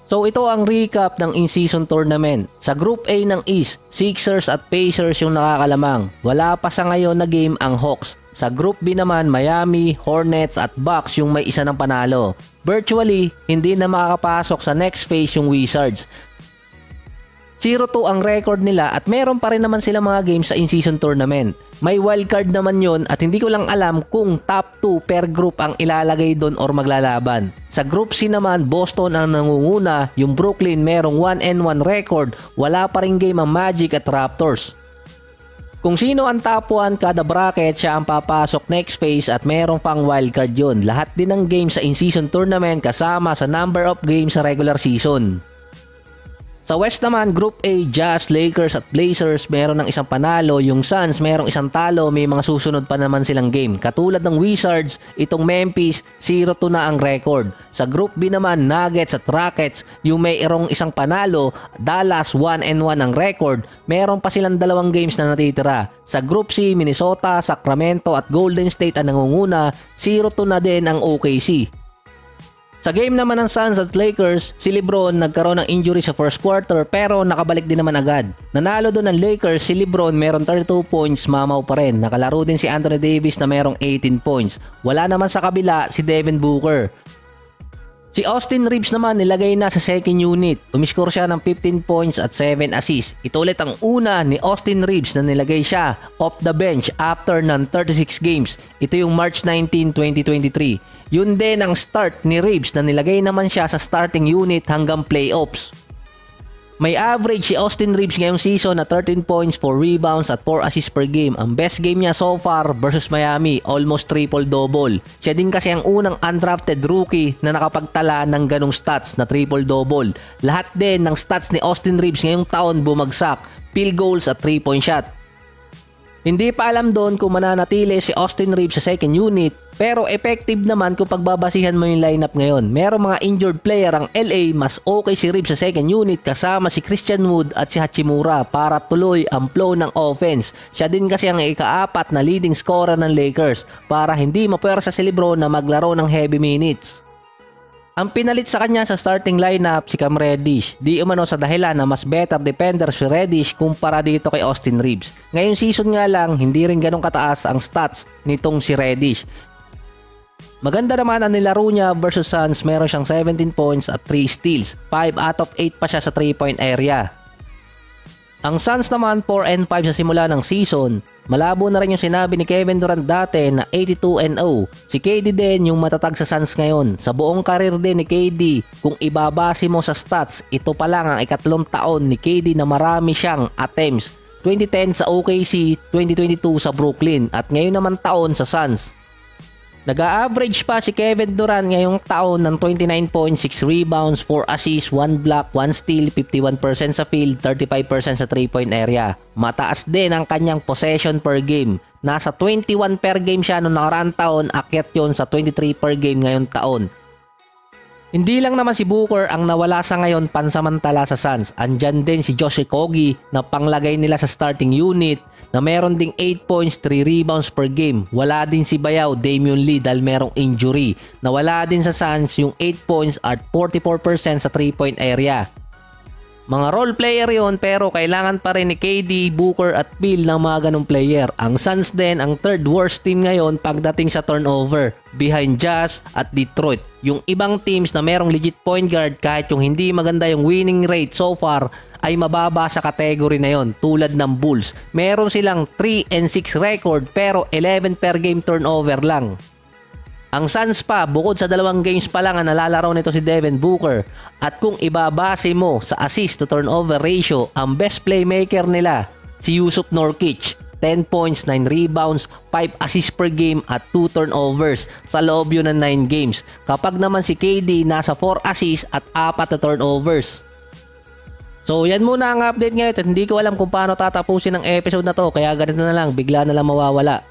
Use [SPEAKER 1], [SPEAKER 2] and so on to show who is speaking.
[SPEAKER 1] So ito ang recap ng in-season tournament. Sa Group A ng East, Sixers at Pacers yung nakakalamang. Wala pa sa ngayon na game ang Hawks. Sa Group B naman, Miami, Hornets at Bucks yung may isa ng panalo. Virtually, hindi na makakapasok sa next phase yung Wizards. 0-2 ang record nila at meron pa rin naman sila mga games sa in-season tournament. May wildcard naman yon at hindi ko lang alam kung top 2 per group ang ilalagay doon or maglalaban. Sa Group C naman, Boston ang nangunguna, yung Brooklyn merong 1-1 record, wala pa rin game ang Magic at Raptors. Kung sino ang top 1 kada bracket, siya ang papasok next phase at merong pang wildcard yun. Lahat din ng games sa in-season tournament kasama sa number of games sa regular season. Sa West naman, Group A, Jazz, Lakers at Blazers meron ng isang panalo, yung Suns merong isang talo, may mga susunod pa naman silang game. Katulad ng Wizards, itong Memphis, 0-2 na ang record. Sa Group B naman, Nuggets at Rockets, yung mayroong isang panalo, Dallas 1-1 ang record, meron pa silang dalawang games na natitira. Sa Group C, Minnesota, Sacramento at Golden State ang nangunguna, 0-2 na din ang OKC. Sa game naman ng Suns at Lakers, si LeBron nagkaroon ng injury sa first quarter pero nakabalik din naman agad. Nanalo doon ng Lakers, si LeBron meron 32 points, mamaw pa rin. Nakalaro din si Anthony Davis na merong 18 points. Wala naman sa kabila si Devin Booker. Si Austin Reeves naman nilagay na sa second unit. Umiskor siya ng 15 points at 7 assists. Ito ulit ang una ni Austin Reeves na nilagay siya off the bench after ng 36 games. Ito yung March 19, 2023. Yun din ang start ni Reeves na nilagay naman siya sa starting unit hanggang playoffs. May average si Austin Reeves ngayong season na 13 points, 4 rebounds at 4 assists per game. Ang best game niya so far versus Miami, almost triple-double. Siya din kasi ang unang undrafted rookie na nakapagtala ng ganong stats na triple-double. Lahat din ng stats ni Austin Reeves ngayong taon bumagsak, field goals at 3-point shot. Hindi pa alam doon kung mananatili si Austin Reeves sa second unit, pero effective naman kung pagbabasihan mo yung lineup ngayon. Merong mga injured player ang LA, mas okay si Reeves sa second unit kasama si Christian Wood at si Hachimura para tuloy ang flow ng offense. Siya din kasi ang ika-4 na leading scorer ng Lakers para hindi mapuwersa si LeBron na maglaro ng heavy minutes. Ang pinalit sa kanya sa starting lineup si Cam Reddish, di umano sa dahilan na mas better defender si Reddish kumpara dito kay Austin Reeves. Ngayong season nga lang, hindi rin ganong kataas ang stats nitong si Reddish. Maganda naman ang nilaro niya versus Suns, meron siyang 17 points at 3 steals. 5 out of 8 pa siya sa 3-point area. Ang Suns naman 4-5 sa simula ng season. Malabo na rin yung sinabi ni Kevin Durant dati na 82-0. Si KD din yung matatag sa Suns ngayon. Sa buong karir din ni KD, kung ibabase mo sa stats, ito pa lang ang ikatlong taon ni KD na marami siyang attempts. 2010 sa OKC, 2022 sa Brooklyn at ngayon naman taon sa Suns. Nag-a-average pa si Kevin Durant ngayong taon ng 29.6 rebounds, 4 assists, 1 block, 1 steal, 51% sa field, 35% sa 3-point area. Mataas din ang kanyang possession per game. Nasa 21 per game siya noong nakaraang taon, akyat yon sa 23 per game ngayong taon. Hindi lang naman si Booker ang nawala sa ngayon pansamantala sa Suns. Andyan din si Josh Okogie na panglagay nila sa starting unit na meron ding 8 points, 3 rebounds per game. Wala din si Bayaw, Damian Lee dahil merong injury. Nawala din sa Suns yung 8 points at 44% sa 3-point area. Mga role player yon pero kailangan pa rin ni KD, Booker at Bill ng mga ganong player. Ang Suns din ang third worst team ngayon pagdating sa turnover, behind Jazz at Detroit. Yung ibang teams na merong legit point guard kahit yung hindi maganda yung winning rate so far ay mababa sa category na yon tulad ng Bulls. Meron silang 3-6 record pero 11 per game turnover lang. Ang Suns pa, bukod sa 2 games pa lang ang nalalaro nito si Devin Booker. At kung ibabase mo sa assist to turnover ratio, ang best playmaker nila, si Jusuf Nurkic. 10 points, 9 rebounds, 5 assists per game at 2 turnovers sa loob yun ng 9 games. Kapag naman si KD, nasa 4 assists at 4 na turnovers. So yan muna ang update ngayon at hindi ko alam kung paano tatapusin ang episode na to kaya ganito na lang, bigla na lang mawawala.